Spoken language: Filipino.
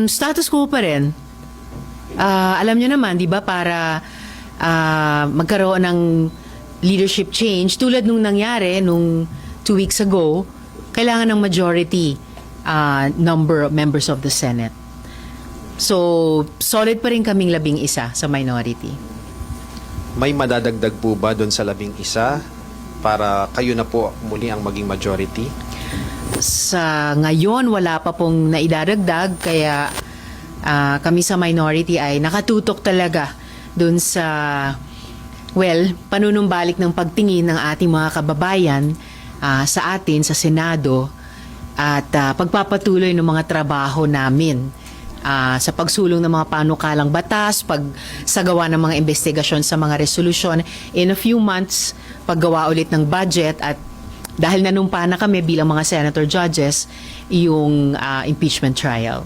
Status quo pa rin. Alam nyo naman, di ba, para magkaroon ng leadership change, tulad nung nangyari nung 2 weeks ago, kailangan ng majority number of members of the Senate. So, solid pa rin kaming 11 sa minority. May madadagdag po ba doon sa 11 para kayo na po muli ang maging majority? Sa ngayon, wala pa pong naidadagdag, kaya kami sa minority ay nakatutok talaga dun sa, panunumbalik ng pagtingin ng ating mga kababayan sa atin, sa Senado, at pagpapatuloy ng mga trabaho namin sa pagsulong ng mga panukalang batas, pagsagawa ng mga investigasyon sa mga resolusyon. In a few months, paggawa ulit ng budget, at dahil nanumpa na kami bilang mga senator judges, yung impeachment trial.